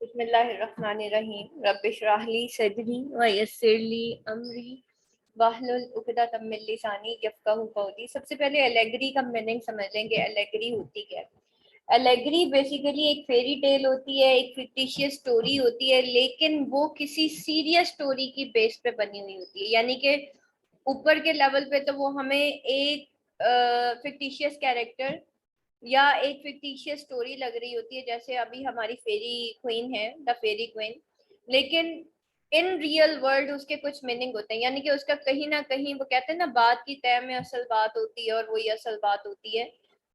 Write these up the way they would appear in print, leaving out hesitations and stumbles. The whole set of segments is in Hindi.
बिस्मिल्लाहिर्रहमानिर्रहीम रब्बिशरह ली सदरी व यस्सिर ली अमरी वाहलुल उक़दतम मिन लिसानी यफ़क़हू क़ौली। सबसे पहले एलेगरी का मीनिंग समझ लेंगे। एलेगरी होती क्या है? एलेगरी बेसिकली एक फेरी टेल होती है, एक फिक्टिशियस स्टोरी होती है, लेकिन वो किसी सीरियस स्टोरी की बेस पे बनी हुई होती है। यानी कि ऊपर के लेवल पे तो वो हमें एक फिक्टिशियस कैरेक्टर या एक फिक्टिशियस स्टोरी लग रही होती है, जैसे अभी हमारी फेरी क्वीन है, द फेरी क्वीन, लेकिन इन रियल वर्ल्ड उसके कुछ मीनिंग होते हैं। यानी कि उसका कहीं ना कहीं, वो कहते हैं ना, बात की तय में असल बात होती है और वही असल बात होती है।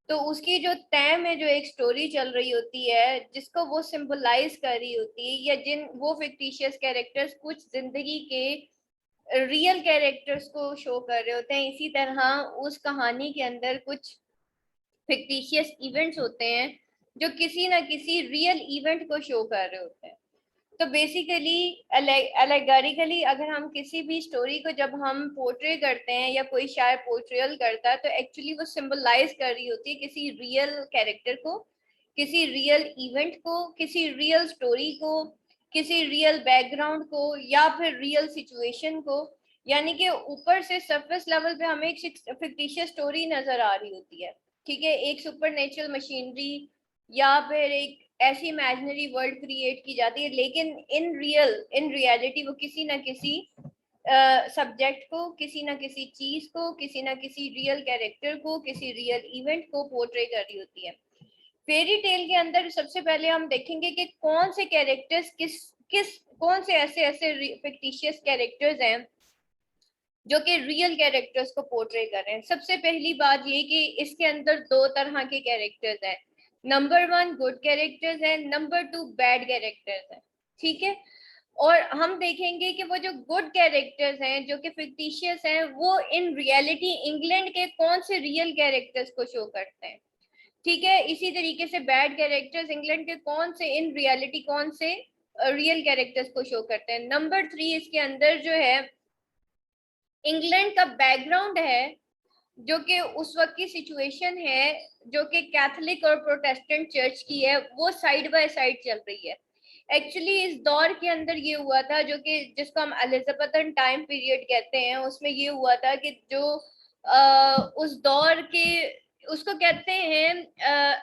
तो उसकी जो तय में जो एक स्टोरी चल रही होती है, जिसको वो सिंबलाइज कर रही होती है, या जिन वो फिक्टिशियस कैरेक्टर्स कुछ जिंदगी के रियल कैरेक्टर्स को शो कर रहे होते हैं, इसी तरह उस कहानी के अंदर कुछ फिक्टिशियस इवेंट्स होते हैं जो किसी ना किसी रियल इवेंट को शो कर रहे होते हैं। तो बेसिकली एलेगोरिकली अगर हम किसी भी स्टोरी को जब हम पोर्ट्रे करते हैं या कोई शायर पोर्ट्रेयल करता है, तो एक्चुअली वो सिंबलाइज कर रही होती है किसी रियल कैरेक्टर को, किसी रियल इवेंट को, किसी रियल स्टोरी को, किसी रियल बैकग्राउंड को, या फिर रियल सिचुएशन को। यानी कि ऊपर से सरफेस लेवल पे हमें एक फिक्टिशियस स्टोरी नजर आ रही होती है, ठीक है, एक सुपर नेचुरल मशीनरी या फिर एक ऐसी इमेजिनरी वर्ल्ड क्रिएट की जाती है, लेकिन इन रियलिटी वो किसी ना किसी सब्जेक्ट को, किसी ना किसी चीज को, किसी ना किसी रियल कैरेक्टर को, किसी रियल इवेंट को पोर्ट्रे कर रही होती है। फेरी टेल के अंदर सबसे पहले हम देखेंगे कि कौन से कैरेक्टर्स किस किस कौन से ऐसे ऐसे फिक्टिशियस कैरेक्टर्स हैं जो कि रियल कैरेक्टर्स को पोर्ट्रे कर रहे हैं। सबसे पहली बात ये कि इसके अंदर दो तरह के कैरेक्टर्स हैं। नंबर वन गुड कैरेक्टर्स है, नंबर टू बैड कैरेक्टर्स है, ठीक है। और हम देखेंगे कि वो जो गुड कैरेक्टर्स हैं जो कि फिक्टिशियस हैं, वो इन रियलिटी इंग्लैंड के कौन से रियल कैरेक्टर्स को शो करते हैं, ठीक है। इसी तरीके से बैड कैरेक्टर्स इंग्लैंड के कौन से इन रियलिटी कौन से रियल कैरेक्टर्स को शो करते हैं। नंबर थ्री, इसके अंदर जो है इंग्लैंड का बैकग्राउंड है, जो कि उस वक्त की सिचुएशन है, जो कि कैथोलिक और प्रोटेस्टेंट चर्च की है, वो साइड बाय साइड चल रही है। एक्चुअली इस दौर के अंदर ये हुआ था, जो कि जिसको हम एलिजाबेथन टाइम पीरियड कहते हैं, उसमें ये हुआ था कि जो उस दौर के, उसको कहते हैं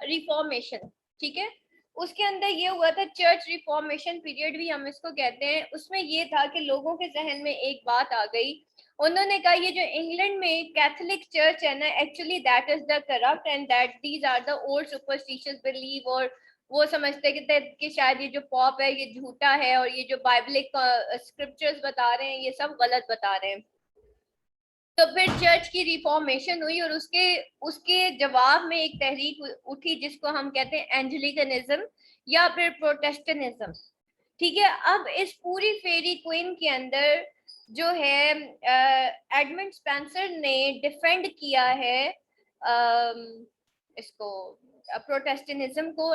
रिफॉर्मेशन, ठीक है। उसके अंदर ये हुआ था, चर्च रिफॉर्मेशन पीरियड भी हम इसको कहते हैं। उसमें ये था कि लोगों के जहन में एक बात आ गई, उन्होंने कहा ये जो इंग्लैंड में कैथोलिक चर्च है ना, actually that is the corrupt and that these are the old superstitious believe, और वो समझते कि शायद ये जो पॉप है ये झूठा है, और ये जो बाइबलिक स्क्रिप्चर्स बता रहे हैं ये सब गलत बता रहे हैं। तो फिर चर्च की रिफॉर्मेशन हुई, और उसके उसके जवाब में एक तहरीक उठी जिसको हम कहते हैं एंजेलिकनिज्म या फिर प्रोटेस्टेंटिज्म, ठीक है। अब इस पूरी फेरी क्वीन के अंदर जो है एडमंड स्पेंसर ने डिफेंड किया है इसको, प्रोटेस्टेंटिज्म को,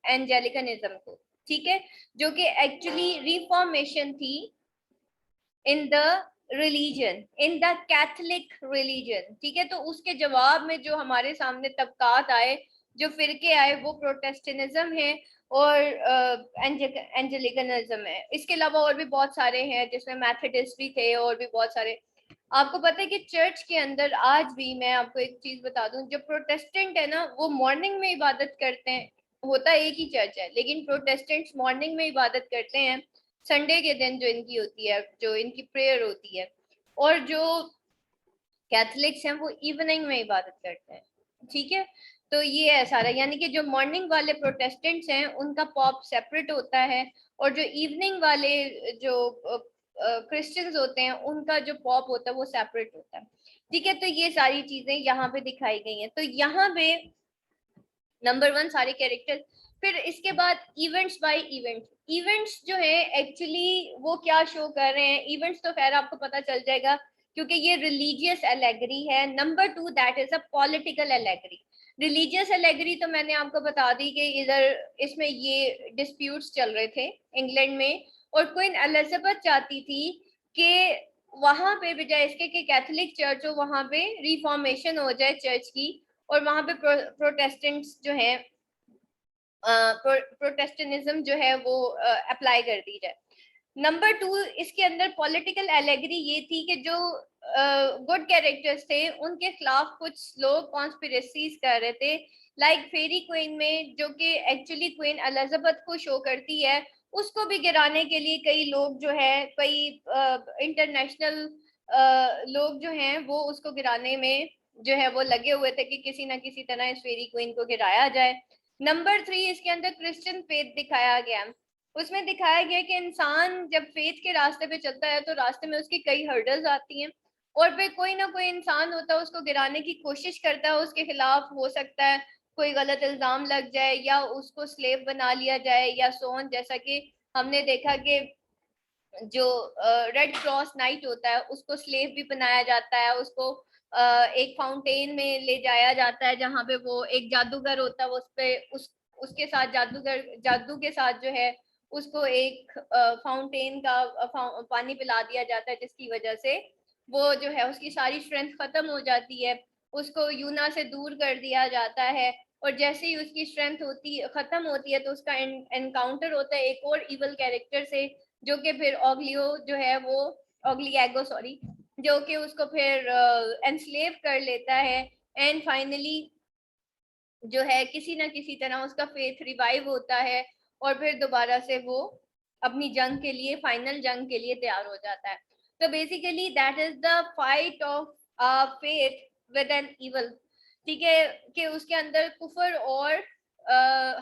एंजेलिकनिज्म को, ठीक है, जो कि एक्चुअली रिफॉर्मेशन थी in the religion, in the Catholic religion, ठीक है। तो उसके जवाब में जो हमारे सामने तबकात आए, जो फिरके आए, वो प्रोटेस्टेंटिज्म है और एंजेलिकनिज्म है। इसके अलावा और भी बहुत सारे हैं, जिसमें मेथोडिस्ट भी थे और भी बहुत सारे। आपको पता है कि चर्च के अंदर आज भी, मैं आपको एक चीज बता दूं, जो प्रोटेस्टेंट है ना, वो मॉर्निंग में इबादत करते हैं, होता एक ही चर्च है, लेकिन प्रोटेस्टेंट्स मॉर्निंग में इबादत करते हैं, संडे के दिन जो इनकी होती है, जो इनकी प्रेयर होती है। और जो कैथोलिक्स हैं वो इवनिंग में इबादत करते हैं, ठीक है। तो ये है सारा, यानी कि जो मॉर्निंग वाले प्रोटेस्टेंट्स हैं उनका पॉप सेपरेट होता है, और जो इवनिंग वाले जो क्रिश्चियंस होते हैं उनका जो पॉप होता है वो सेपरेट होता है, ठीक है। तो ये सारी चीजें यहाँ पे दिखाई गई हैं। तो यहाँ पे नंबर वन सारे कैरेक्टर। फिर इसके बाद इवेंट्स बाय इवेंट्स। इवेंट्स जो है एक्चुअली वो क्या शो कर रहे हैं, इवेंट्स तो खैर आपको पता चल जाएगा क्योंकि ये रिलीजियस एलेगरी है। Number two, that is a political allegory. Religious allegory तो मैंने आपको बता दी कि इधर इसमें ये डिस्प्यूट्स चल रहे थे इंग्लैंड में, और क्वीन एलिजाबेथ चाहती थी कि वहां पे बजाय इसके कि कैथोलिक चर्च हो, वहां पे रिफॉर्मेशन हो जाए चर्च की, और वहां पे प्रोटेस्टेंट्स जो हैं प्रोटेस्टेंटिज्म जो है वो अप्लाई कर दी जाए। नंबर 2, इसके अंदर पॉलिटिकल एलेगरी ये थी कि जो गुड कैरेक्टर्स थे उनके खिलाफ कुछ लोग कॉन्स्पिरेसीज कर रहे थे, लाइक फेरी क्वीन में, जो कि एक्चुअली क्वीन एलिजाबेथ को शो करती है, उसको भी गिराने के लिए कई लोग जो है, कई इंटरनेशनल लोग जो हैं वो उसको गिराने में जो है वो लगे हुए थे कि किसी ना किसी तरह इस फेरी क्वीन को गिराया जाए। नंबर 3, इसके अंदर क्रिश्चियन फेथ दिखाया गया। उसमें दिखाया गया कि इंसान जब फेथ के रास्ते पे चलता है तो रास्ते में उसकी कई हर्डल्स आती हैं, और फिर कोई ना कोई इंसान होता है उसको गिराने की कोशिश करता है, उसके खिलाफ हो सकता है कोई गलत इल्जाम लग जाए या उसको स्लेव बना लिया जाए या सोन, जैसा कि हमने देखा कि जो रेड क्रॉस नाइट होता है उसको स्लेव भी बनाया जाता है, उसको एक फाउंटेन में ले जाया जाता है जहाँ पे वो एक जादूगर होता है, उस पे उसके साथ जादू के साथ जो है उसको एक फाउंटेन का पानी पिला दिया जाता है, जिसकी वजह से वो जो है उसकी सारी स्ट्रेंथ खत्म हो जाती है, उसको यूना से दूर कर दिया जाता है। और जैसे ही उसकी स्ट्रेंथ खत्म होती है तो उसका एनकाउंटर होता है एक और इवल कैरेक्टर से, जो कि फिर ऑग्लियो जो है वो, ऑग्लियागो सॉरी, जो कि उसको फिर एनस्लेव कर लेता है। एंड फाइनली जो है किसी ना किसी तरह उसका फेथ रिवाइव होता है और फिर दोबारा से वो अपनी जंग के लिए, फाइनल जंग के लिए तैयार हो जाता है। तो basically that is the fight of faith with an evil. ठीक है, कि उसके अंदर कुफर और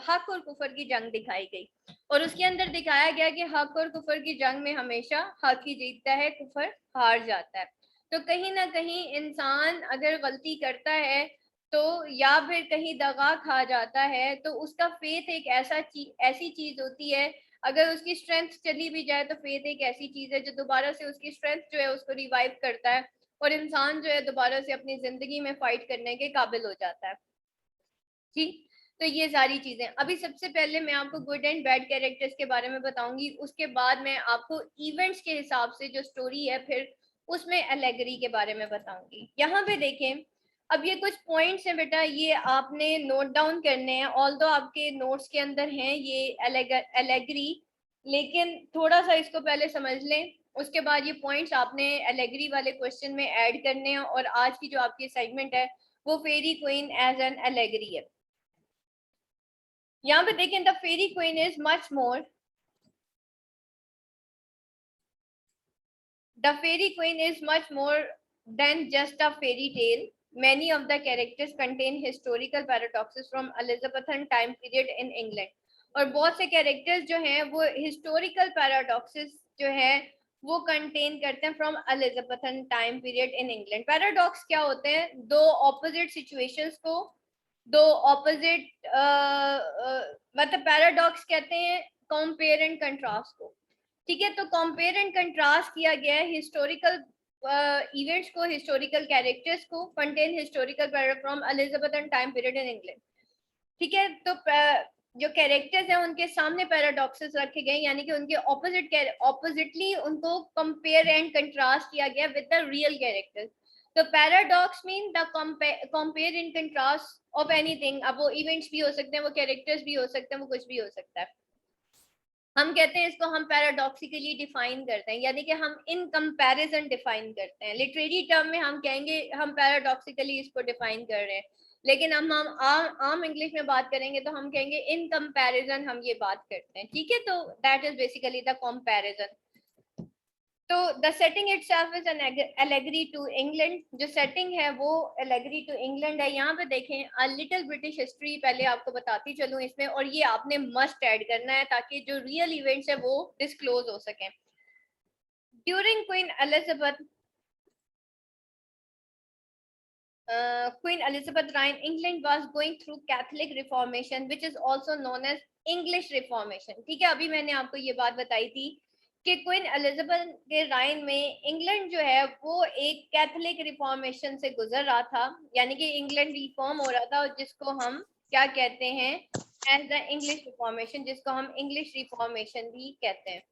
हक और कुफर की जंग दिखाई गई, और उसके अंदर दिखाया गया कि हक और कुफर की जंग में हमेशा हक ही जीतता है, कुफर हार जाता है। तो कहीं ना कहीं इंसान अगर गलती करता है तो, या फिर कहीं दगा खा जाता है तो उसका फेथ एक ऐसी चीज होती है, अगर उसकी स्ट्रेंथ चली भी जाए तो फेथ एक ऐसी चीज है जो दोबारा से उसकी स्ट्रेंथ जो है उसको रिवाइव करता है, और इंसान जो है दोबारा से अपनी जिंदगी में फाइट करने के काबिल हो जाता है। ठीक, तो ये सारी चीजें, अभी सबसे पहले मैं आपको गुड एंड बैड कैरेक्टर्स के बारे में बताऊंगी, उसके बाद मैं आपको इवेंट्स के हिसाब से जो स्टोरी है फिर उसमें एलेगरी के बारे में बताऊंगी। यहाँ पे देखें, अब ये कुछ पॉइंट्स हैं बेटा, ये आपने नोट डाउन करने हैं, ऑल्दो आपके नोट्स के अंदर हैं ये एलेगरी, लेकिन थोड़ा सा इसको पहले समझ लें, उसके बाद ये पॉइंट्स आपने एलेगरी वाले क्वेश्चन में ऐड करने हैं, और आज की जो आपकी असाइनमेंट है वो Faerie Queene as an allegory है। यहाँ पे देखें, the Faerie queen is much more, the Faerie queen is much more than just a fairy tale. Many of the characters contain historical paradoxes from Elizabethan time period in England. और बहुत से कैरेक्टर्स जो हैं वो हिस्टोरिकल पैराडॉक्सेस जो है वो कंटेन करते हैं from Elizabethan time period in England. Paradox क्या होते हैं? दो ऑपोजिट सिचुएशंस को, दो ऑपोजिट मतलब पैराडॉक्स कहते हैं कंपेयर एंड कंट्रास्ट को। ठीक है, तो कंपेयर एंड कंट्रास्ट किया गया है हिस्टोरिकल इवेंट्स को, हिस्टोरिकल कैरेक्टर्स को, contain historical from Elizabethan time period in England. ठीक है, तो जो कैरेक्टर्स हैं उनके सामने पैराडॉक्सेस रखे गए, यानी कि उनके ऑपोजिटली उनको कंपेयर एंड कंट्रास्ट किया गया विद द रियल कैरेक्टर्स। तो paradox mean the compare in contrast of anything. अब वो इवेंट्स भी हो सकते हैं, वो कैरेक्टर्स भी हो सकते हैं, वो कुछ भी हो सकता है। हम कहते हैं इसको, हम पैराडॉक्सिकली डिफाइन करते हैं, यानी कि हम इन कंपैरिजन डिफाइन करते हैं। लिटरेरी टर्म में हम कहेंगे हम पैराडॉक्सिकली इसको डिफाइन कर रहे हैं, लेकिन हम आम इंग्लिश में बात करेंगे तो हम कहेंगे इन कंपैरिजन हम ये बात करते हैं। ठीक है, तो that is basically the comparison. तो the setting itself is an allegory to England, जो सेटिंग है वो एलेगरी टू इंग्लैंड है। यहाँ पे देखें, अ लिटिल ब्रिटिश हिस्ट्री पहले आपको बताती चलूं इसमें, और ये आपने मस्ट ऐड करना है ताकि जो रियल इवेंट्स है वो डिस्क्लोज हो सके। During Queen Elizabeth reign, England was going through Catholic Reformation, which is also known as English Reformation. ठीक है, अभी मैंने आपको ये बात बताई थी कि क्वीन एलिजाबेथ के राइन में इंग्लैंड जो है वो एक कैथोलिक रिफॉर्मेशन से गुजर रहा था, यानी कि इंग्लैंड रिफॉर्म हो रहा था, जिसको हम क्या कहते हैं, एज द इंग्लिश रिफॉर्मेशन, जिसको हम इंग्लिश रिफॉर्मेशन भी कहते हैं।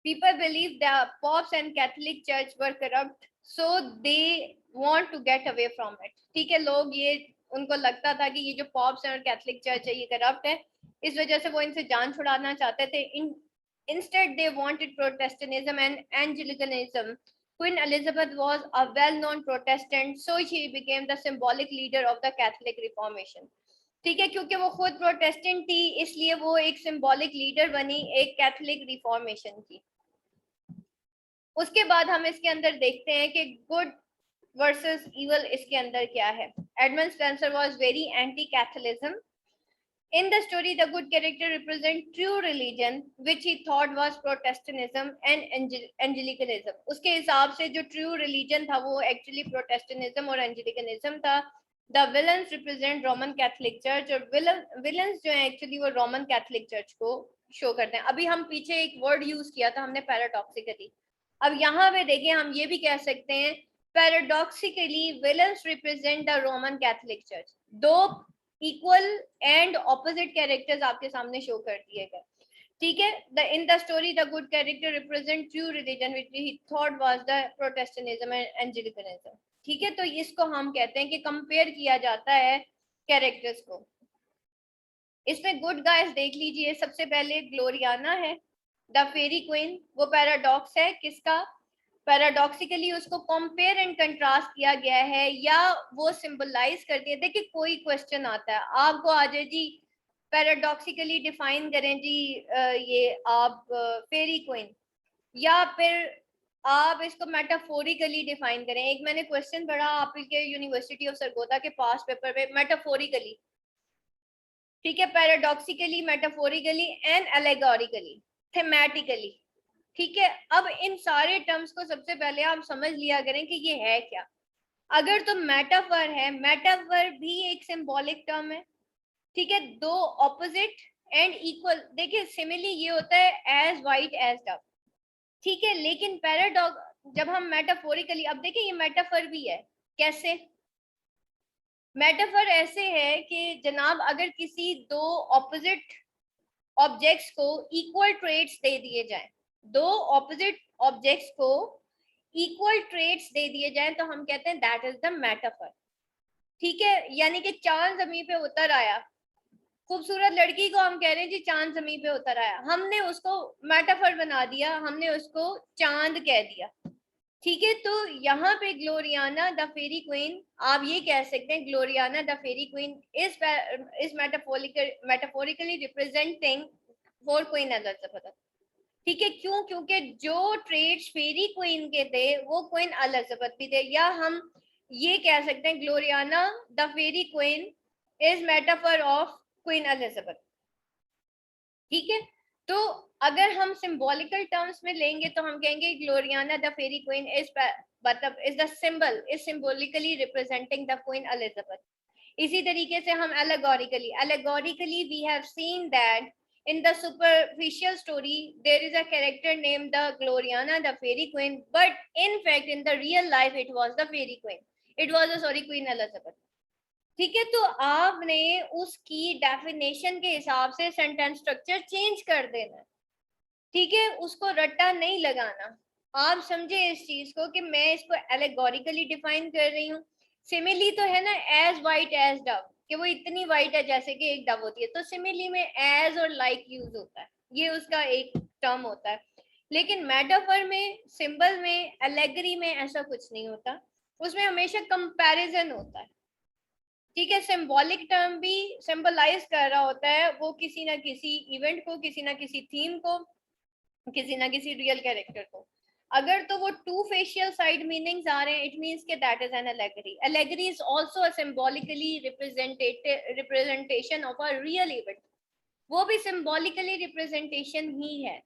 People believe the popes and Catholic Church were corrupt so they want to get away from it. ठीक है, लोग ये उनको लगता था कि ये जो पॉप्स हैं और कैथोलिक चर्च है ये करप्ट है, इस वजह से वो इनसे जान छुड़ाना चाहते थे। Instead, they wanted Protestantism and Anglicanism. Queen Elizabeth was a well-known Protestant, so she became the symbolic leader of the Catholic Reformation. ठीक है, क्योंकि वो खुद प्रोटेस्टेंट थी इसलिए वो एक सिंबॉलिक लीडर बनी एक कैथोलिक रिफॉर्मेशन की। उसके बाद हम इसके अंदर देखते हैं कि गुड वर्सेस इवल इसके अंदर क्या है। Edmund Spenser was very anti Catholicism. In the story, the good character represents true religion, which he thought was Protestantism and Anglicanism. उसके हिसाब से जो true religion था वो actually Protestantism और Anglicanism था। The villains represent Roman Catholic Church और villains जो है actually वो Roman Catholic Church को show करते हैं। अभी हम पीछे एक word use किया था हमने paradoxically। अब यहाँ पे देखिए हम ये भी कह सकते हैं paradoxically villains represent the Roman Catholic Church। दो इक्वल एंड ऑपोजिट कैरेक्टर्स आपके सामने शो कर दिए गए। ठीक है, in the story the good character represent true religion which he thought was the Protestantism and Anglicanism. ठीक है, तो इसको हम कहते हैं कि कंपेयर किया जाता है कैरेक्टर्स को। इसमें गुड गाइस देख लीजिए, सबसे पहले ग्लोरियाना है द फेरी क्वीन। वो पैराडॉक्स है किसका? पैराडॉक्सिकली उसको कंपेयर एंड कंट्रास्ट किया गया है या वो सिंबलाइज करती है। देखिए कोई क्वेश्चन आता है आपको आ जाए जी पैराडॉक्सिकली डिफाइन करें जी ये आप फेरी क्वीन, या फिर आप इसको मेटाफोरिकली डिफाइन करें। एक मैंने क्वेश्चन पढ़ा आपके यूनिवर्सिटी ऑफ सरगोधा के पास पेपर में मेटाफोरिकली, ठीक है, पैराडॉक्सिकली, मेटाफोरिकली एंड एलेगोरिकली, थेमेटिकली। ठीक है, अब इन सारे टर्म्स को सबसे पहले आप समझ लिया करें कि ये है क्या। अगर तो मेटाफर है, मेटाफर भी एक सिंबॉलिक टर्म है। ठीक है, दो ऑपोजिट एंड इक्वल। देखिए सिमिली ये होता है एज वाइट एज डब। ठीक है, लेकिन पैराडॉक्स जब हम मेटाफोरिकली, अब देखिए ये मेटाफर भी है। कैसे मेटाफर? ऐसे है कि जनाब अगर किसी दो ऑपोजिट ऑब्जेक्ट्स को इक्वल ट्रेट्स दे दिए जाएं, दो ऑपोजिट ऑब्जेक्ट्स को इक्वल ट्रेट्स दे दिए जाएं तो हम कहते हैं दैट इज द मेटाफर। ठीक है, यानी कि चांद जमीन पे उतर आया, खूबसूरत लड़की को हम कह रहे हैं जी चांद जमीन पे उतर आया, हमने उसको मेटाफर बना दिया, हमने उसको चांद कह दिया। ठीक है, तो यहाँ पे ग्लोरियाना द फेरी क्वीन, आप ये कह सकते हैं Gloriana the Faerie queen is metaphorically representing for Queen Elizabeth. ठीक है, क्यों? क्योंकि जो ट्रेड्स फेरी क्वीन के थे वो क्वीन एलिजाबेथ भी थे, या हम ये कह सकते हैं Gloriana the Faerie queen is metaphor of Queen Elizabeth. ठीक है, तो अगर हम सिंबॉलिकल टर्म्स में लेंगे तो हम कहेंगे Gloriana the Faerie queen is मतलब is the symbol is symbolically representing the Queen Elizabeth. इसी तरीके से हम allegorically we have seen that in the superficial story there is a character named the Gloriana the fairy queen, but in fact in the real life it was the fairy queen, it was a Queen Elizabeth। ठीक है, तो आपने उसकी डेफिनेशन के हिसाब से सेंटेंस स्ट्रक्चर चेंज कर देना। ठीक है, उसको रट्टा नहीं लगाना। आप समझे इस चीज को कि मैं इसको एलेगोरिकली डिफाइन कर रही हूँ। सिमिली तो है ना एज वाइट एज डव, कि वो इतनी वाइट है जैसे कि एक डव होती है, तो सिमिली में एज और लाइक यूज होता है, ये उसका एक टर्म होता है। लेकिन मेटाफर में, सिंबल में, एलेगरी में ऐसा कुछ नहीं होता, उसमें हमेशा कंपैरिजन होता है। ठीक है, सिंबॉलिक टर्म भी सिंबलाइज कर रहा होता है वो किसी ना किसी इवेंट को, किसी ना किसी थीम को, किसी ना किसी रियल कैरेक्टर को। अगर तो वो टू फेशियल साइड मीनिंग्स आ रहे हैं इट मींस के that is an allegory. Allegory is also a symbolically representation of a real event, वो भी सिंबॉलिकली रिप्रेजेंटेशन ही है।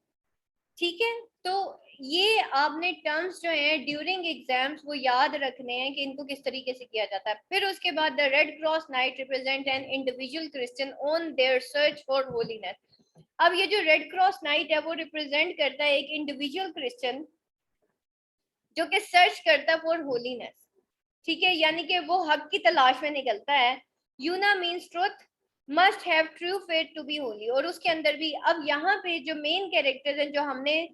ठीक है, तो ये आपने टर्म्स जो हैं ड्यूरिंग एग्जाम्स वो याद रखने हैं कि इनको किस तरीके से किया जाता है। फिर उसके बाद the red cross night represent an individual Christian on their search for holiness. अब ये जो रेड क्रॉस नाइट है वो रिप्रेजेंट करता है एक इंडिविजुअल क्रिश्चियन जो कि सर्च करता है फॉर होलीनेस। ठीक है, यानी कि वो हक की तलाश में निकलता है। Una means truth, must have true faith to be holy. और उसके अंदर भी अब यहाँ पे जो मेन कैरेक्टर्स हैं जो हमने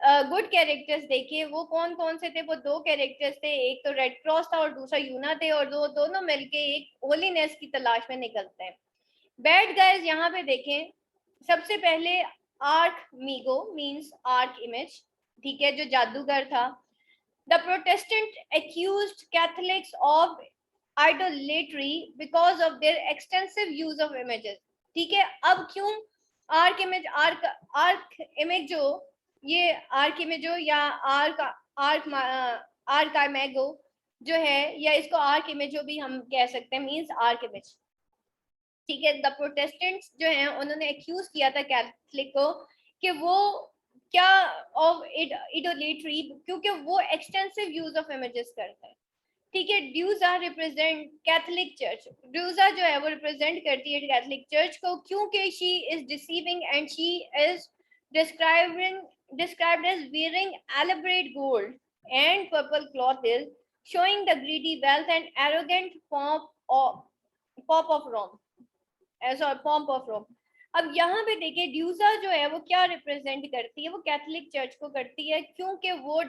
गुड कैरेक्टर्स देखिए वो कौन कौन से थे, वो दो कैरेक्टर्स थे, एक तो रेड क्रॉस था और दूसरा यूना थे, और दोनों मिलके एक होलीनेस की तलाश में निकलते हैं। बैड गाइज यहाँ पे देखें, सबसे पहले arc MeeGo means arc image, ठीक है, जो जादूगर था। The Protestant accused Catholics of idolatry because of their extensive use of images, ठीक है। अब क्यों आर्क इमेज जो, ये आर्क इमेज हो या आर्क आर्कामेगो जो है, या इसको आर्क इमेज भी हम कह सकते हैं, मींस आर्क इमेज, ठीक है। द प्रोटेस्टेंट्स जो हैं उन्होंने एक्यूज किया था कैथलिक को कि वो क्या ऑफ इडोलेट्री, क्योंकि वो एक्सटेंसिव यूज ऑफ इमेजेस करते हैं, ठीक है। ड्यूजा रिप्रेजेंट कैथलिक चर्च, ड्यूजा जो है वो रिप्रेजेंट करती है कैथलिक चर्च को, क्योंकि she is deceiving and she is describing described as wearing elaborate gold and purple clothes, showing the greedy wealth and arrogant pomp of Rome. Form of Rome. अब यहाँ पे देखिए ड्यूजा जो है वो क्या रिप्रेजेंट करती है, वो कैथलिक चर्च को करती है, क्योंकि वो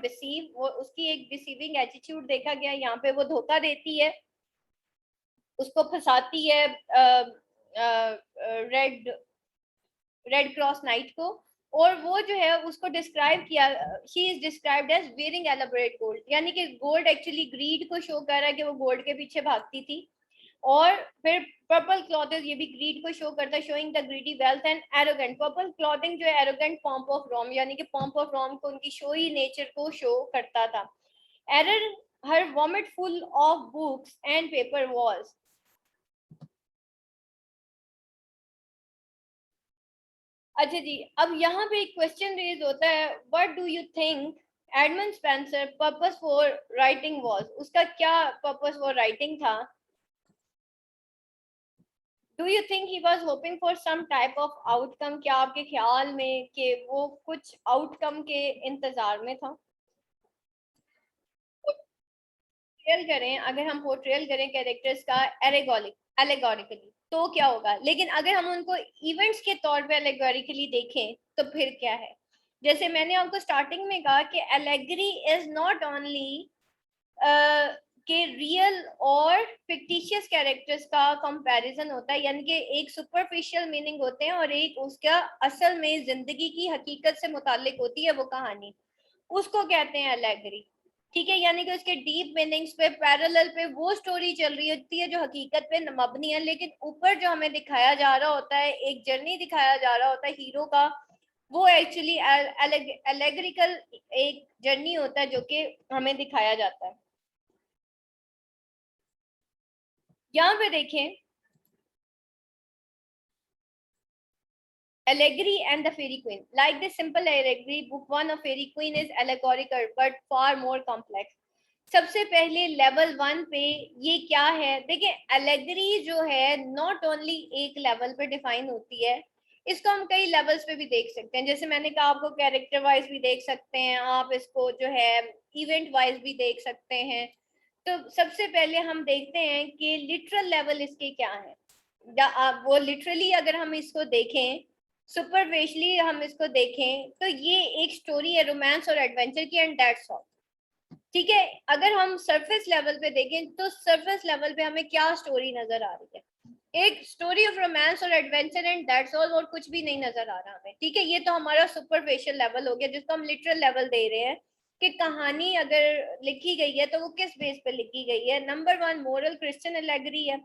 वो उसकी एक डिसीविंग एटीट्यूड देखा गया यहाँ पे, वो धोखा देती है, उसको फंसाती है रेड रेड क्रॉस नाइट को, और वो जो है उसको डिस्क्राइब किया, she is described as wearing elaborate gold, यानी कि गोल्ड एक्चुअली ग्रीड को शो कर रहा है कि वो गोल्ड के पीछे भागती थी। और फिर पर्पल क्लॉथेस, ये भी ग्रीड को शो करता है, showing the greedy wealth and arrogant. Purple clothing जो है एरोगेंट पॉम्प ऑफ रोम, यानी कि पॉम्प ऑफ रोम को, उनकी शोई नेचर को शो करता था। Error, her vomit full of books and paper walls. अच्छा जी, अब यहाँ पे एक क्वेश्चन रेज होता है, what do you think Edmund Spenser purpose for writing was, उसका क्या पर्पस फॉर राइटिंग था? Do you think he was hoping for some type of outcome, क्या आपके ख्याल में कि वो कुछ आउटकम के इंतजार में था? पोर्ट्रेयल करें, अगर हम पोर्ट्रेयल करें कैरेक्टर्स का एलेगोरिकली तो क्या होगा, लेकिन अगर हम उनको इवेंट्स के तौर पे एलेगोरिकली देखें तो फिर क्या है? जैसे मैंने आपको स्टार्टिंग में कहा कि एलेगरी इज नॉट ओनली के रियल और फिक्टिशियस कैरेक्टर्स का कंपैरिजन होता है, यानी कि एक सुपरफिशियल मीनिंग होते हैं और एक उसका असल में जिंदगी की हकीकत से मुतालिक होती है वो कहानी, उसको कहते हैं एलेगरी, ठीक है। यानी कि उसके डीप मीनिंग्स पे पैरेलल पे वो स्टोरी चल रही होती है जो हकीकत पे मबनी है, लेकिन ऊपर जो हमें दिखाया जा रहा होता है, एक जर्नी दिखाया जा रहा होता है हीरो का, वो एक्चुअली एलेगरिकल एक जर्नी होता है जो कि हमें दिखाया जाता है। यहाँ पे देखें, Allegory and the Fairy Queen. Like this simple allegory, book one of Fairy Queen is allegorical but far more complex. सबसे पहले लेवल 1 पे ये क्या है, देखिए एलेगरी जो है नॉट ओनली एक लेवल पे डिफाइन होती है, इसको हम कई लेवल्स पे भी देख सकते हैं। जैसे मैंने कहा आपको कैरेक्टर वाइज भी देख सकते हैं, आप इसको जो है इवेंट वाइज भी देख सकते हैं। तो सबसे पहले हम देखते हैं कि लिटरल लेवल इसके क्या है, या आप वो लिटरली अगर हम इसको देखें, सुपरफिशियली हम इसको देखें, तो ये एक स्टोरी है रोमांस और एडवेंचर की, एंड दैट्स ऑल, ठीक है। अगर हम सरफेस लेवल पे देखें तो सरफेस लेवल पे हमें क्या स्टोरी नजर आ रही है, एक स्टोरी ऑफ रोमांस और एडवेंचर एंड दैट्स ऑल, और कुछ भी नहीं नजर आ रहा हमें, ठीक है। ये तो हमारा सुपरफिशियल लेवल हो गया जिसको हम लिटरल लेवल दे रहे हैं कि कहानी अगर लिखी गई है तो वो किस बेस पे लिखी गई है। नंबर 1 मोरल क्रिश्चियन एलेगरी है,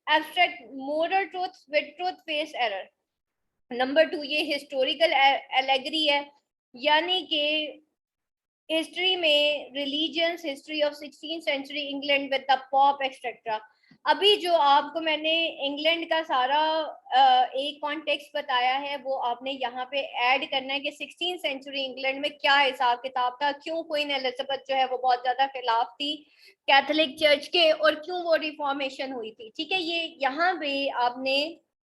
abstract moral truth with truth face error. Number 2 ये हिस्टोरिकल एलेगरी है, यानी कि हिस्ट्री में religions history of 16th century England with the pope etcetera. अभी जो आपको मैंने इंग्लैंड का सारा एक कॉन्टेक्स्ट बताया है वो आपने यहाँ पे ऐड करना है कि 16th सेंचुरी इंग्लैंड में क्या हिसाब किताब था, क्यों क्वीन एलिजाबेथ जो है वो बहुत ज्यादा खिलाफ थी कैथोलिक चर्च के, और क्यों वो रिफॉर्मेशन हुई थी, ठीक है। ये यहाँ पे आपने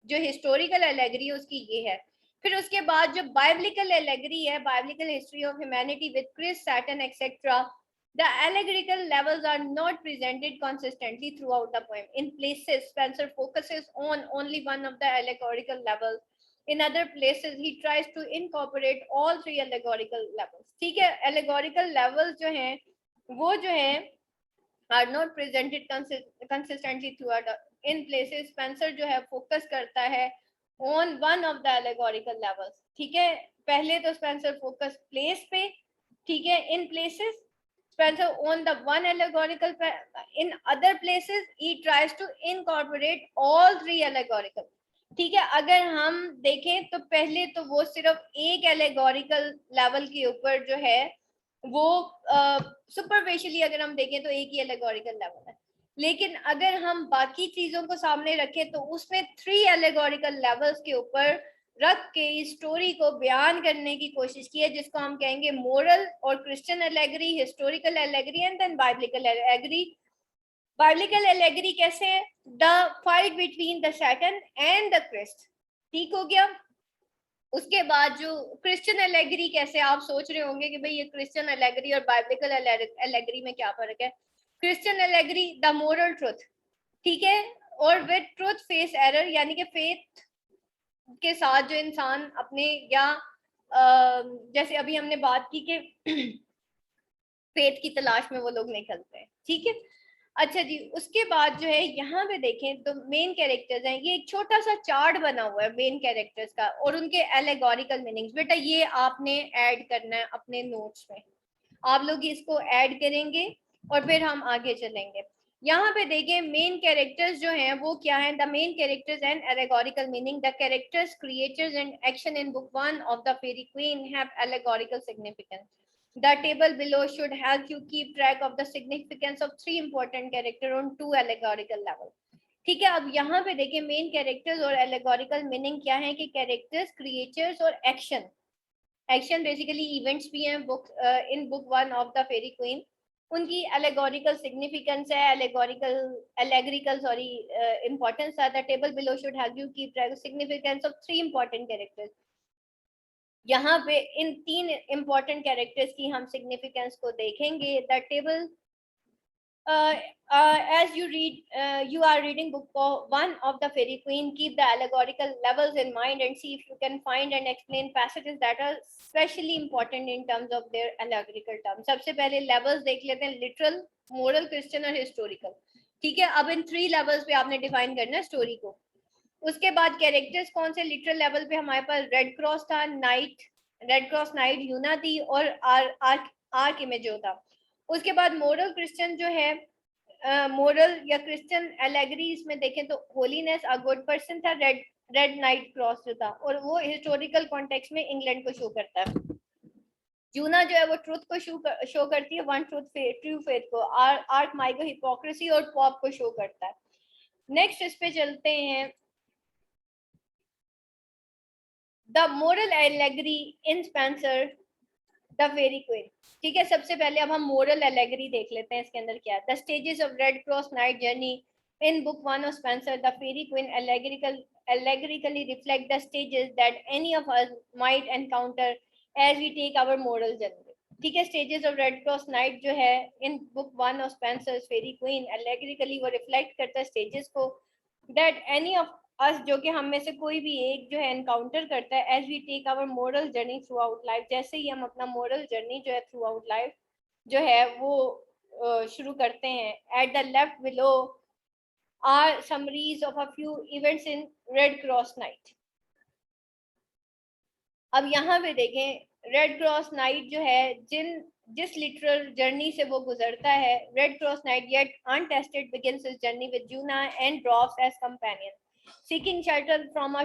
जो हिस्टोरिकल एलेगरी है उसकी ये है। फिर उसके बाद जो बाइबलिकल एलेगरी है, biblical history of humanity with Christ Satan etcetera, the allegorical levels are not presented consistently throughout the poem. In places, Spencer focuses on only one of the allegorical levels, In other places he tries to incorporate all three allegorical levels. ठीक है, allegorical levels जो हैं वो जो है are not presented consistently throughout. In places Spencer जो है फोकस करता है on one of the allegorical levels. ठीक है, पहले तो Spencer फोकस प्लेस पे, ठीक है, in places Spencer on the one allegorical, in other places he tries to incorporate all three allegorical. ठीक है, अगर हम देखें तो पहले तो वो सिर्फ एक allegorical level के ऊपर जो है वो सुपरफिशियली अगर हम देखें तो एक ही एलेगोरिकल लेवल है, लेकिन अगर हम बाकी चीजों को सामने रखें तो उसमें 3 एलेगोरिकल लेवल्स के ऊपर रख के इस स्टोरी को बयान करने की कोशिश की है, जिसको हम कहेंगे मोरल और Christian allegory, historical allegory and then biblical allegory. Biblical allegory कैसे है? The fight between the Satan and the Christ. ठीक हो गया. उसके बाद जो क्रिश्चियन एलेगरी कैसे, आप सोच रहे होंगे कि भाई ये क्रिश्चियन एलेगरी और बाइबलिकल एलेगरी में क्या फर्क है. Christian allegory the moral truth, ठीक है, और विद ट्रुथ फेस एरर, यानी कि फेथ के साथ जो इंसान अपने या जैसे अभी हमने बात की कि फेथ की तलाश में वो लोग निकलते हैं. ठीक है, अच्छा जी. उसके बाद जो है यहाँ पे देखें तो मेन कैरेक्टर्स हैं. ये एक छोटा सा चार्ट बना हुआ है मेन कैरेक्टर्स का और उनके एलेगोरिकल मीनिंग्स. बेटा ये आपने ऐड करना है अपने नोट्स में, आप लोग इसको ऐड करेंगे और फिर हम आगे चलेंगे. यहाँ पे देखें मेन कैरेक्टर्स जो हैं वो क्या हैं. The main characters and allegorical meaning. The characters, creatures and action in book 1 of the Faerie Queene have allegorical significance. The table below should help you keep track of the significance of 3 important characters on 2 allegorical level. ठीक है, अब यहाँ पे देखिए मेन कैरेक्टर्स और एलेगोरिकल मीनिंग क्या है कि कैरेक्टर्स, क्रिएचर्स और एक्शन. एक्शन बेसिकली इवेंट्स भी हैं book in book 1 of the Faerie Queene. उनकी एलेगोरिकल सिग्निफिकेंस है, एलेगोरिकल इंपॉर्टेंस है. The table below should help you keep track of significance of 3 important characters. यहाँ पे इन 3 इंपॉर्टेंट कैरेक्टर्स की हम सिग्निफिकेंस को देखेंगे. The table as you read you are reading book 1 of the fairy queen, keep the allegorical levels in mind and see if you can find and explain passages that are specially important in terms of their allegorical terms. सबसे पहले levels देख लेते हैं, literal, moral, Christian और historical. ठीक है, अब इन 3 levels पे आपने define करना है स्टोरी को. उसके बाद कैरेक्टर्स कौन से लिटरल लेवल पे हमारे पास रेड क्रॉस था, नाइट, रेड क्रॉस नाइट यूना थी और आर्क इमेजो था. उसके बाद मोरल क्रिश्चियन जो है, मोरल या क्रिश्चियन एलेगरी इसमें देखें तो होलीनेस, अ गुड पर्सन था. रेड नाइट क्रॉस जो था और वो हिस्टोरिकल कॉन्टेक्स्ट में इंग्लैंड को शो करता है. यूना जो है वो ट्रुथ को शो करती है, वन ट्रुथ ट्रू फेथ को. आर्क माइगो हिपोक्रेसी और पॉप को शो करता है. नेक्स्ट इस पे चलते हैं, the moral allegory in Spenser the Faerie Queene. ठीक है, सबसे पहले अब हम मोरल एलेगरी देख लेते हैं इसके अंदर क्या है. The stages of Red cross knight journey in book 1 of Spenser the Faerie Queene allegorically reflect the stages that any of us might encounter as we take our moral journey. ठीक है, stages of Red cross knight जो है in book 1 of Spenser's Faerie Queene allegorically वो रिफ्लेक्ट करता है स्टेजेस को that any of अस जो कि हम में से कोई भी एक जो है एनकाउंटर करता है as we take our moral journey throughout life. जैसे ही हम अपना मोरल जर्नी जो है थ्रू आउट लाइफ जो है वो शुरू करते हैं. At the left below are summaries of a few events in Red cross knight. अब यहाँ पे देखें रेड क्रॉस नाइट जो है जिस लिटरल जर्नी से वो गुजरता है. Red cross knight yet untested begins his journey with Una and dwarf as companion. Seeking shelter from a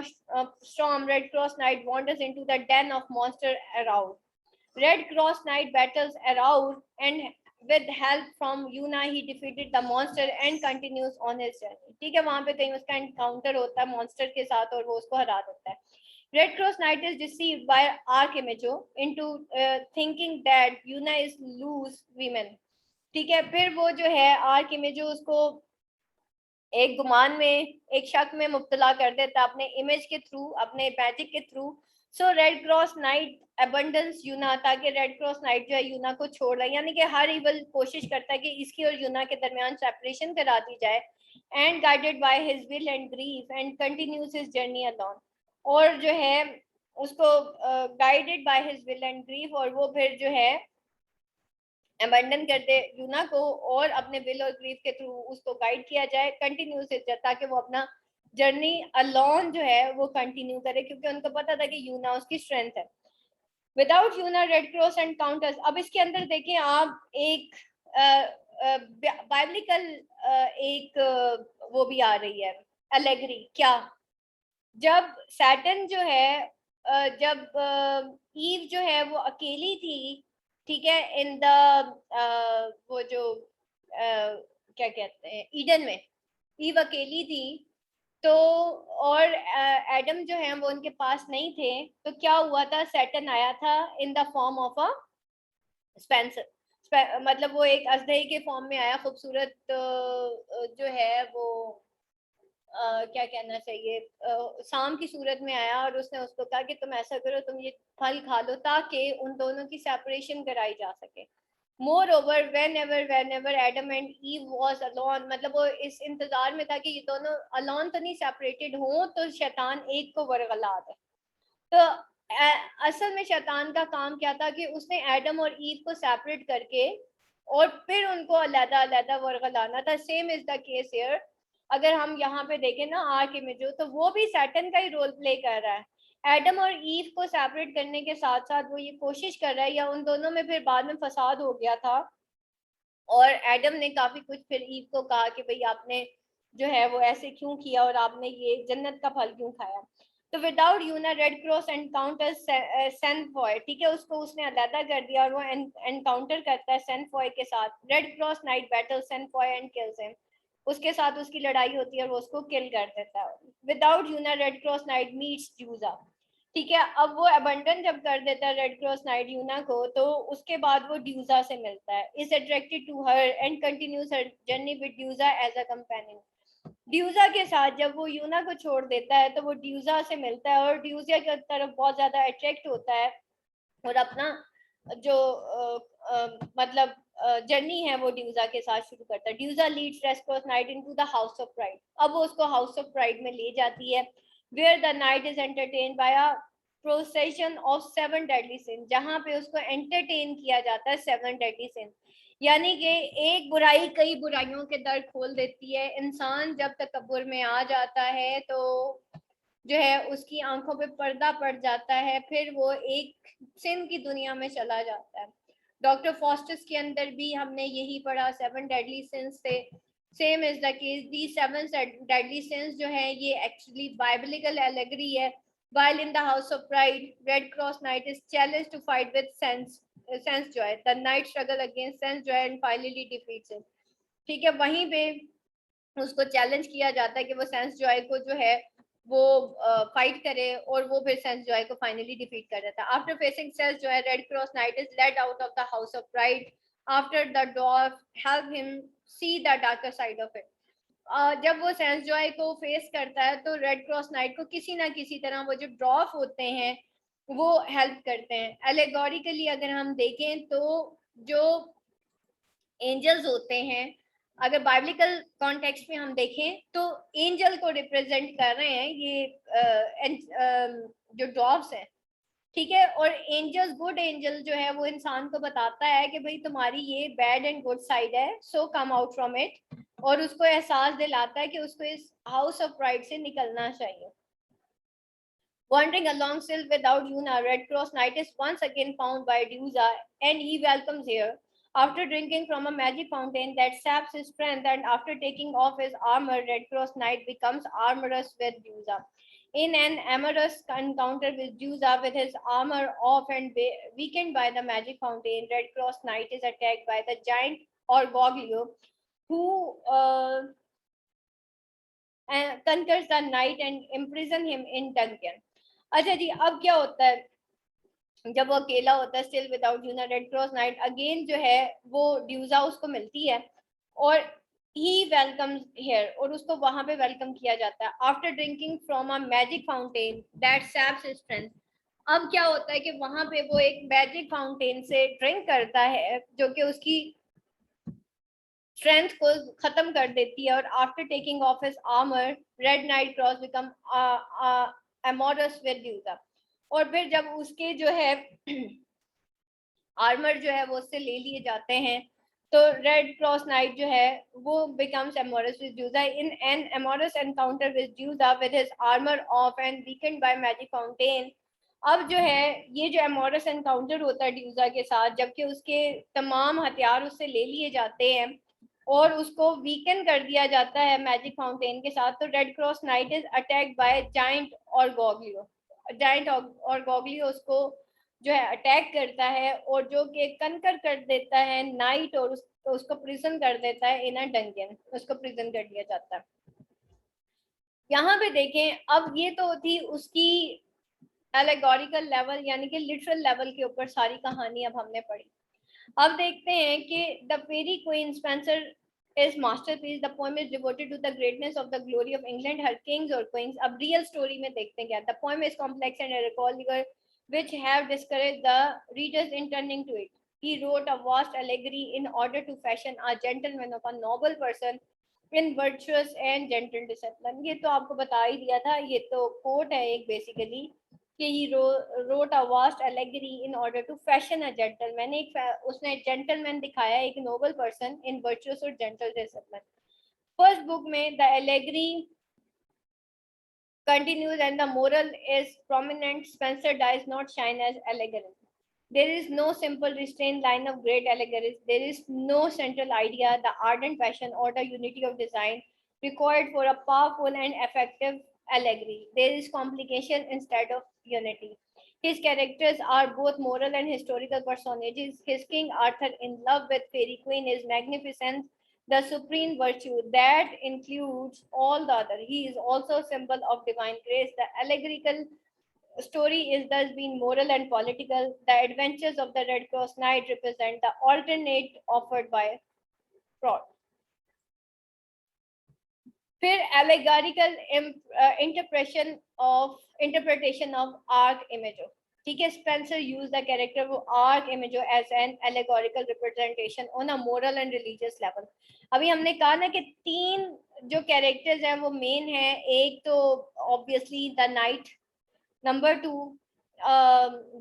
storm, Red Cross Knight wanders into the den of monster around. Red Cross Knight battles around and with help from Yuna he defeated the monster and continues on his journey. ठीक है, वहाँ पे कहीं उसका एनकाउंटर होता है मॉन्स्टर के साथ और वो उसको हरा देता है. Red Cross Knight is deceived by Archimejo into thinking that Yuna is loose women. ठीक है, फिर वो जो है Archimejo उसको एक गुमान में, एक शक में मुब्तला कर देता अपने इमेज के थ्रू, अपने मैजिक के थ्रू. सो रेड क्रॉस नाइट अबंडेंस यूना, ताकि रेड क्रॉस नाइट जो है यूना को छोड़ रहा है, यानी कि हर इवल कोशिश करता है कि इसकी और यूना के दरमियान सेपरेशन करा दी जाए. And guided by his will and grief and continues his journey alone. और जो है उसको guided by his will and grief, और वो फिर जो है अबंडन कर दे यूना को और अपने विल और ग्रीफ के थ्रू उसको गाइड किया जाए कंटिन्यूस, ताकि वो अपना जर्नी अलोन जो है वो कंटिन्यू करे, क्योंकि उनको पता था कि यूना उसकी स्ट्रेंथ है। Without Una red cross and counters, अब इसके अंदर देखें आप एक बाइबलिकल एक वो भी आ रही है एलेगरी। क्या? जब सैटर्न जो है जब ईव जो है वो अकेली थी, ठीक है, इन द वो जो क्या कहते हैं ईडन में, ईव अकेली थी, तो और एडम जो है वो उनके पास नहीं थे, तो क्या हुआ था, सैटर्न आया था in the form of a Spencer, मतलब वो एक अजदही के फॉर्म में आया, खूबसूरत जो है वो क्या कहना चाहिए, शाम की सूरत में आया, और उसने उसको कहा कि तुम ऐसा करो, तुम ये फल खा लो, ताकि उन दोनों की सेपरेशन कराई जा सके। Moreover, whenever Adam and Eve was alone, मतलब वो इस इंतजार में था कि ये दोनों alone तो नहीं सेपरेटेड हो, तो शैतान एक को वरगला दे। तो असल में शैतान का काम क्या था कि उसने एडम और ईव को सेपरेट करके और फिर उनको अलग अलग वरगलाना था। Same is the case here. अगर हम यहाँ पे देखें ना आर्क इमेजो, तो वो भी सैटर्न का ही रोल प्ले कर रहा है। एडम और ईव को सेपरेट करने के साथ साथ वो ये कोशिश कर रहा है, या उन दोनों में फिर बाद में फसाद हो गया था, और एडम ने काफी कुछ फिर ईव को कहा कि भाई आपने जो है वो ऐसे क्यों किया, और आपने ये जन्नत का फल क्यों खाया। तो without Una red cross encounter सेनफॉय, ठीक है, उसको उसने अलहदा कर दिया, और वो एनकाउंटर करता है सेनफॉय के साथ। Red cross knight battle Sansfoy and kills him, उसके साथ उसकी लड़ाई होती है और वो उसको किल कर देता है। Without Una red cross knight meets Duessa, ठीक है, अब वो अबंडन जब कर देता है रेड क्रॉस नाइट यूना को, तो उसके बाद वो ड्यूजा से मिलता है, is attracted to her and continues her journey with Duessa as a companion. Duessa के साथ जब वो यूना को छोड़ देता है, तो वो ड्यूजा से मिलता है और ड्यूजा की तरफ बहुत ज्यादा अट्रैक्ट होता है, और अपना जो मतलब जर्नी है वो ड्यूजा के साथ शुरू करता है। Duessa leads Redcrosse knight into the house of pride, अब वो उसको हाउस ऑफ प्राइड में ले जाती है, where the knight is entertain by a procession of 7 deadly sin, जहाँ पे उसको एंटरटेन किया जाता है 7 डेडली सिन। यानी कि एक बुराई कई बुराइयों के दर खोल देती है। इंसान जब तकब्बुर में आ जाता है तो जो है उसकी आंखों पे पर्दा पड़ जाता है, फिर वो एक सिन की दुनिया में चला जाता है। डॉक्टर फॉस्टस के अंदर भी हमने यही पढ़ा, 7 डेडली सिंस से। Same is the case, the 7 deadly since जो है ये एक्चुअली बाइबलिकल एलेगरी है। while in the house of pride, red cross knight is challenged to fight with sense joy, the knight struggle against sense joy and finally defeats him, ठीक है, वहीं पे उसको चैलेंज किया जाता है कि वो सेंस जॉय को जो है वो फाइट करे, और वो फिर सेंस जॉय को फाइनली डिफीट कर देता है। After facing sense Joy, red cross night is laid out of the house of pride after the dwarf help him see the darker side of it. जब वो सेंस जॉय को फेस करता है, तो रेड क्रॉस नाइट को किसी ना किसी तरह वो जो ड्रॉफ होते हैं वो हेल्प करते हैं। एलेगोरिकली अगर हम देखें तो जो एंजल्स होते हैं, अगर बाइबलिकल कॉन्टेक्स्ट में हम देखें तो एंजल को रिप्रेजेंट कर रहे हैं ये जो डॉग्स हैं, ठीक है, और एंजल्स, गुड एंजल जो है वो इंसान को बताता है कि भाई तुम्हारी ये बैड एंड गुड साइड है, सो कम आउट फ्रॉम इट, और उसको एहसास दिलाता है कि उसको इस हाउस ऑफ प्राइड से निकलना चाहिए। Wandering along still without Yuna, Red Cross Knight is once again found by Duza, and he welcomes here. After drinking from a magic fountain that saps his strength, and after taking off his armor, Red Cross Knight becomes armorous with Duza. In an amorous encounter with Duza, with his armor off and weakened by the magic fountain, Red Cross Knight is attacked by the giant Orgoglio, who conquers the knight and imprison him in dungeon. अच्छा जी, अब क्या होता है जब वो अकेला होता है, still without Una, red cross knight again जो है वो ड्यूजा उसको मिलती है, और ही वेलकम्स हियर, और उसको वहां पे वेलकम किया जाता है। After drinking from a magic fountain that saps his strength, अब क्या होता है कि वहां पे वो एक मैजिक फाउंटेन से ड्रिंक करता है जो कि उसकी स्ट्रेंथ को खत्म कर देती है, और after taking off his armour, red knight cross become amorous with Duessa. और फिर जब उसके जो है आर्मर जो है वो उससे ले लिए जाते हैं, तो रेड क्रॉस नाइट जो है वो becomes amorous with Duessa in an amorous encounter with Duessa with his armour off and weakened by magic fountain. अब जो है ये जो एमोरस एनकाउंटर होता है ड्यूजा के साथ, जबकि उसके तमाम हथियार उससे ले लिए जाते हैं और उसको वीकन कर दिया जाता है मैजिक फाउंटेन के साथ, तो red cross night is attacked by giant और गॉगलियो। जाइंट और गॉगलियो उसको जो है अटैक करता है और जो कि कनकर कर देता है नाइट, और उसको प्रिजन कर देता है इन अ डंजन, उसको प्रिजन कर दिया जाता है। यहाँ पे देखें, अब ये तो थी उसकी एलेगोरिकल लेवल यानी कि लिटरल लेवल के ऊपर सारी कहानी अब हमने पढ़ी। अब देखते हैं कि the Faerie Queene Spenser is masterpiece. The poem is devoted to the greatness of the glory of England, her kings or queens. अब real story में देखते हैं क्या। The poem is complex and allegorical, which have discouraged the readers in turning to it. He wrote a vast allegory in order to fashion a gentleman of a noble person in virtuous and gentle discipline. ये तो आपको बता ही दिया था, ये तो quote है एक basically कि he wrote a vast allegory in order to fashion a gentleman. उसने gentleman दिखाया, एक noble person in virtuous और gentle discipline. First book में the allegory continues and the moral is prominent. Spencer does not shine as allegory. There is no simple restrained line of great allegories. There is no central idea, the ardent passion, or the unity of design required for a powerful and effective allegory. There is complication instead of unity. His characters are both moral and historical personages. His King Arthur in love with Fairy Queen is magnificent, the supreme virtue that includes all the other. He is also a symbol of divine grace. The allegorical story is thus being moral and political. The adventures of the Red Cross Knight represent the alternate offered by Fraud. फिर allegorical interpretation of arc imago. ठीक है, Spencer used the character of arc imago as an allegorical representation on a moral and religious level. अभी हमने कहा ना कि तीन जो कैरेक्टर्स हैं वो मेन है, एक तो obviously the knight, number 2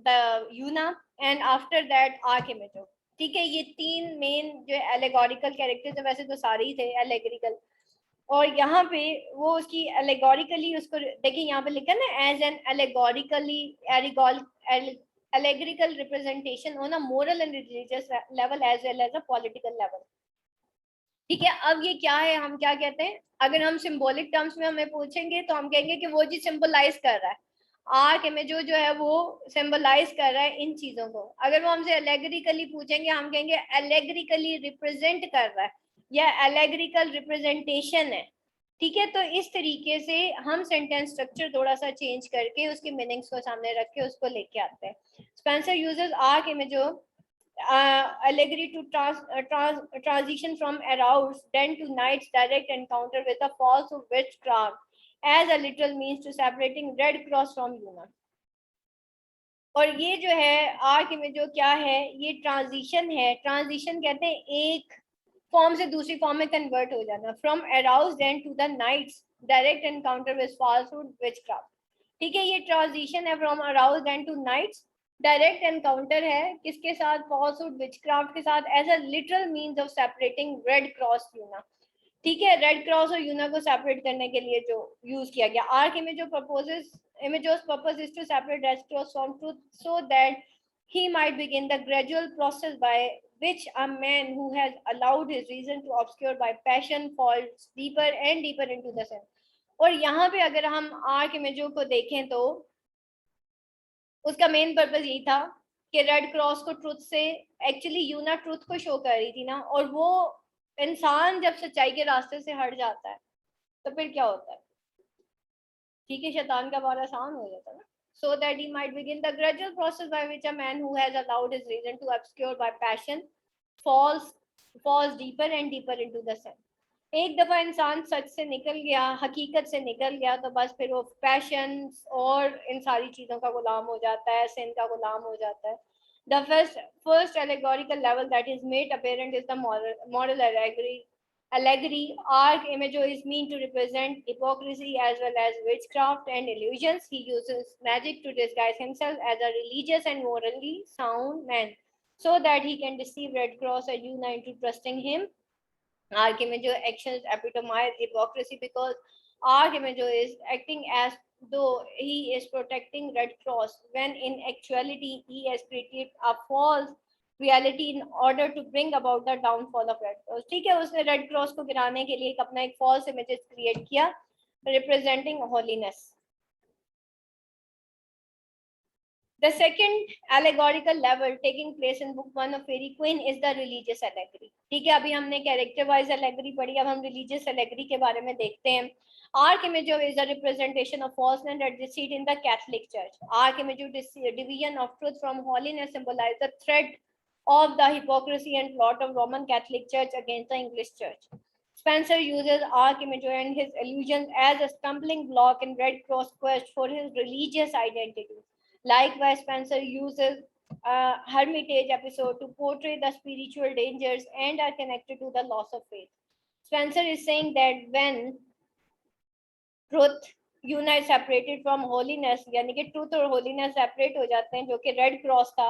the Yuna, and after that Archimedes. ठीक है, ये तीन मेन जो एलेगोरिकल कैरेक्टर्स है, वैसे तो सारे ही थे एलेगोरिकल, और यहाँ पे वो उसकी एलेगोरिकली उसको देखिए यहाँ पे लिखा ना as an allegorical representation on a moral and religious level as well as a political level. ठीक है, अब ये क्या है, हम क्या कहते हैं, अगर हम सिंबॉलिक टर्म्स में हमें पूछेंगे तो हम कहेंगे कि वो जी सिंबलाइज कर रहा है, आर्क इमेज जो है वो सिंबलाइज कर रहा है इन चीजों को। अगर वो हमसे एलेगरिकली पूछेंगे, हम कहेंगे एलेगरिकली रिप्रेजेंट कर रहा है या एलेगरिकल रिप्रेजेंटेशन है। ठीक है, तो इस तरीके से हम सेंटेंस स्ट्रक्चर थोड़ा सा चेंज करके उसके मीनिंग्स को सामने रख के उसको लेके आते हैं। स्पेंसर यूजेस आर्क इमेजो allegory to transition from aroused then to night's direct encounter with a false witchcraft as a literal means to separating Red Cross from Yuna. और ये जो है आर्क में जो क्या है, ये ट्रांजिशन है। ट्रांजिशन कहते हैं एक फॉर्म से दूसरी फॉर्म में कन्वर्ट हो जाना, from aroused end to the knight's direct encounter with falsehood witchcraft. ठीक है, ये ट्रांजिशन है from aroused end to knights, direct encounter है किसके साथ, फॉल्सहुड विचक्राफ्ट के साथ, as a literal means of separating red cross Una. ठीक है, रेड क्रॉस और यूना को सेपरेट करने के लिए जो यूज किया गया। Arc image proposes Image's purpose is to separate Red Cross from truth so that he might begin the gradual process by which a man who has allowed his reason to obscure by passion falls deeper and deeper into the sin. और यहाँ पे अगर हम आर्क इमेजो को देखें तो उसका मेन पर्पस यही था कि रेड क्रॉस को ट्रुथ से, एक्चुअली यूना ट्रुथ को शो कर रही थी ना, और वो इंसान जब सच्चाई के रास्ते से हट जाता है तो फिर क्या होता है, ठीक है, शैतान का बार आसान हो जाता है ना। So that he might begin the gradual process by which a man who has allowed his reason to obscure by passion falls deeper and deeper into the sin. एक दफा इंसान सच से निकल गया, हकीकत से निकल गया, तो बस फिर वो पैशन और इन सारी चीजों का गुलाम हो जाता है, सिन का गुलाम हो जाता है। The first allegorical level that is made apparent is the moral allegory. Allegory, arc imago is meant to represent hypocrisy as well as witchcraft and illusions. He uses magic to disguise himself as a religious and morally sound man so that he can deceive Red Cross and Yuna into trusting him. Arc imago actions epitomize hypocrisy because arc imago is acting as though he is protecting Red Cross when in actuality he has created a false reality in order to bring about the downfall of Red Cross. ठीक है, उसने Red Cross को गिराने के लिए एक अपना एक false images create किया representing holiness. The second allegorical level taking place in book 1 of Fairy Queen is the religious allegory. ठीक है, अभी हमने character wise allegory पढ़ी, अब हम religious allegory के बारे में देखते हैं. Arc imago is a representation of falsehood and deceit in the Catholic Church. Arc imago division of truth from holiness symbolize the threat of the hypocrisy and plot of Roman Catholic Church against the English Church. Spencer uses arc imago and his illusions as a stumbling block in Red Cross quest for his religious identity. Likewise, Spencer uses a hermitage episode to portray the spiritual dangers and are connected to the loss of faith. Spencer is saying that when truth Una separated from holiness, यानी कि ट्रूथ और होलीनेस सेपरेट हो जाते हैं, जो कि रेड क्रॉस था.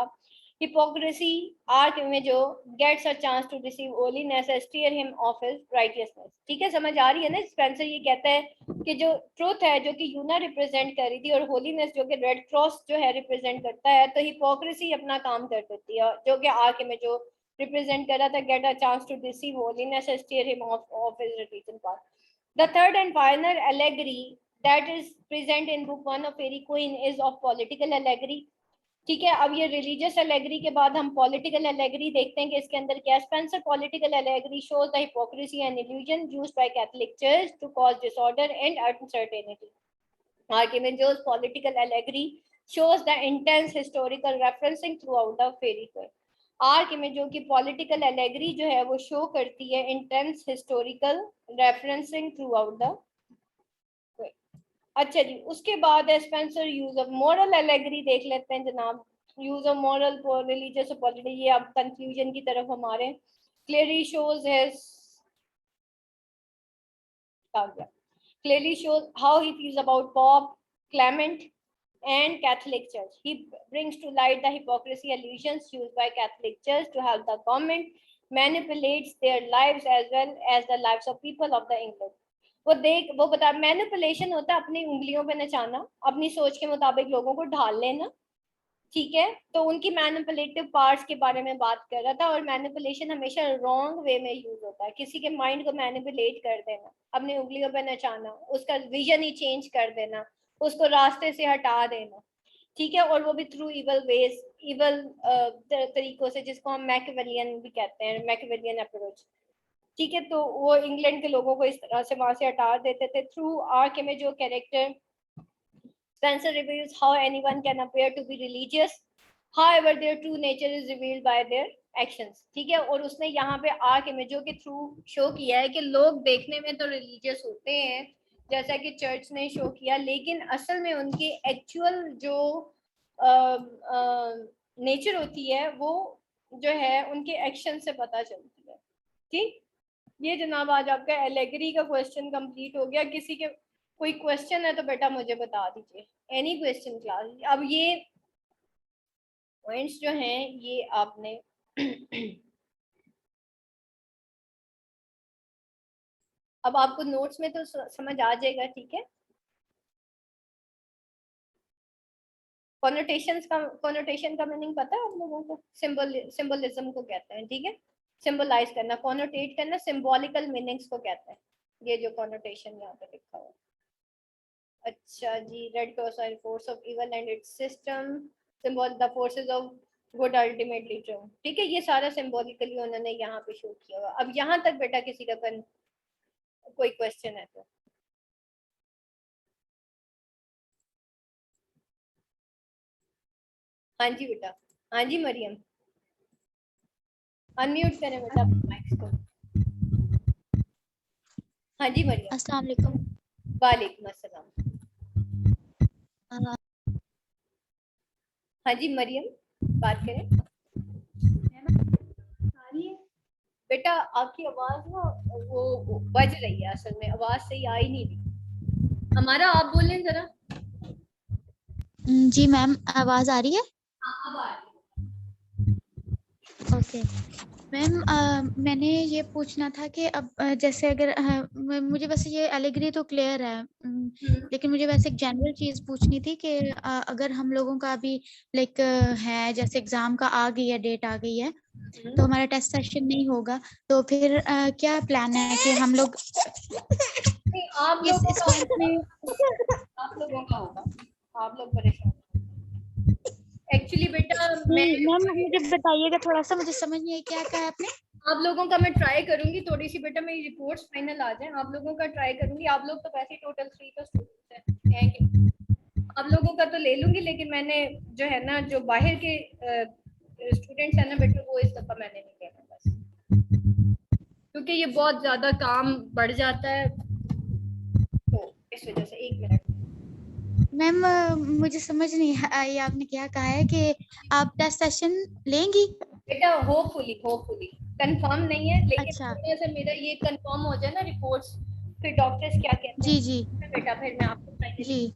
हिपोक्रेसी आर्क में जो gets a chance to receive holiness steer him off his righteousness. ठीक है, समझ आ रही है ना. स्पेंसर ये कहता है कि जो ट्रूथ है जो कि यूना रिप्रेजेंट कर रही थी और होलीनेस जो कि रेड क्रॉस जो है रिप्रेजेंट करता है, तो हिपोक्रेसी अपना काम कर देती है, जो कि आर्क में जो रिप्रेजेंट कर रहा था get a chance to receive holiness steer him off his religion path. The third and final allegory that is present in book 1 of Fairy Queen is of political allegory. ठीक है, अब ये religious allegory के बाद हम political allegory देखते हैं कि इसके अंदर क्या. Spencer political allegory shows the hypocrisy and illusion used by Catholic Church to cause disorder and uncertainty. Archimedes' political allegory shows the intense historical referencing throughout the fairy tale. Archimago इमेजो की पॉलिटिकल एलेगरी जो है वो शो करती है intense historical referencing throughout the. अच्छा जी, उसके बाद है Spenser use of moral allegory देख लेते हैं जनाब. Use of moral for religious political, ये अब कंफ्यूजन की तरफ हमारे. Clearly shows his clearly shows how he feels about Pope Clement and Catholic Church. He brings to light the hypocrisy illusions used by Catholic Church to help the government manipulates their lives as well as the lives of people of the England. वो बता मैनिपुलेशन होता है अपनी उंगलियों पे नचाना, अपनी सोच के मुताबिक लोगों को ढाल लेना. ठीक है, तो उनकी मैनिपुलेटिव पार्ट्स के बारे में बात कर रहा था. और मैनिपुलेशन हमेशा रॉन्ग वे में यूज होता है, किसी के माइंड को मैनिपुलेट कर देना, अपनी उंगलियों पे नचाना, उसका विजन ही चेंज कर देना, उसको रास्ते से हटा देना. ठीक है, और वो भी थ्रू इवल वेज, इवल तरीकों से, जिसको हम मैकियावेलियन भी कहते हैं, मैकियावेलियन अप्रोच. ठीक है, तो वो इंग्लैंड के लोगों को इस तरह से वहां से हटा देते थे थ्रू आर्क में जो character. Spencer reveals how anyone can appear to be religious, however their true nature is revealed by their actions. ठीक है, और उसने यहाँ पे आर्क इमेजो के थ्रू शो किया है कि लोग देखने में तो रिलीजियस होते हैं जैसा कि चर्च ने शो किया, लेकिन असल में उनकी एक्चुअल जो नेचर होती है वो जो है उनके एक्शन से पता चलती है. ठीक, ये जनाब आज आपका एलेगरी का क्वेश्चन कंप्लीट हो गया. किसी के कोई क्वेश्चन है तो बेटा मुझे बता दीजिए. Any question class. अब ये पॉइंट्स जो हैं ये आपने अब आपको नोट्स में तो समझ आ जाएगा. ठीक है, कॉनोटेशन का मीनिंग पता है आप लोगों को? सिंबलिज्म को कहते हैं. ठीक है, सिंबलाइज करना, कॉनोटेट करना, सिंबॉलिकल मीनिंग्स को कहते हैं. ये जो कॉनोटेशन यहाँ पे लिखा हुआ. अच्छा जी, red cross are force of evil and its system, symbol the forces of good ultimately true. ठीक है, ये सारा सिंबॉलिकली उन्होंने यहाँ पे शो किया हुआ. अब यहाँ तक बेटा किसी का कोई क्वेश्चन है तो. हाँ जी बेटा. हाँ जी मरियम, अनम्यूट करें बेटा माइक्स को. हाँ जी मरियम. अस्सलाम वालेकुम. वालेकुम अस्सलाम. हाँ जी मरियम, बात करें. बेटा आपकी आवाज ना वो बज रही है, असल में आवाज सही आ ही नहीं रही। हमारा आप बोलें जरा। जी मैम, आवाज आ रही है? हाँ, अब आ रही ओके मैम, मैंने ये पूछना था कि अब जैसे अगर मुझे वैसे ये एलिगरी तो क्लियर है, है। लेकिन मुझे वैसे एक जनरल चीज पूछनी थी कि अगर हम लोगों का अभी लाइक है, जैसे एग्जाम का आ गई है, डेट आ गई है, तो हमारा टेस्ट सेशन नहीं होगा, तो फिर क्या प्लान है कि हम लोग नहीं, आप लोगों इस का मंथ में आप लोगों का होगा, आप लोग परेशान। एक्चुअली बेटा मैं नहीं मैम, मुझे बताइएगा थोड़ा सा, मुझे समझ नहीं आई क्या कहा आपने। आप लोगों का मैं ट्राई करूंगी थोड़ी सी बेटा, मेरी रिपोर्ट्स फाइनल आ जाए, आप लोगों का ट्राई करूंगी। आप लोग तो वैसे ही टोटल 3 तो स्टूडेंट्स हैं कि आप लोगों का तो ले लूंगी, लेकिन मैंने जो है ना, जो बाहर के स्टूडेंट्स हैं ना बेटा, वो इस दफा मैंने नहीं लेना बस, क्योंकि ये बहुत ज्यादा काम बढ़ जाता है, तो इस वजह से। 1 मिनट। मैम मुझे समझ नहीं आई, आपने क्या कहा है कि आप टेस्ट सेशन लेंगी? बेटा होपफुली होपफुली कंफर्म नहीं है, लेकिन अच्छा। थोड़ा सा मेरा ये कंफर्म हो जाए ना रिपोर्ट्स, फिर डॉक्टर्स क्या कहते जी जी हैं बेटा, फिर मैं आपको फाइनली जी।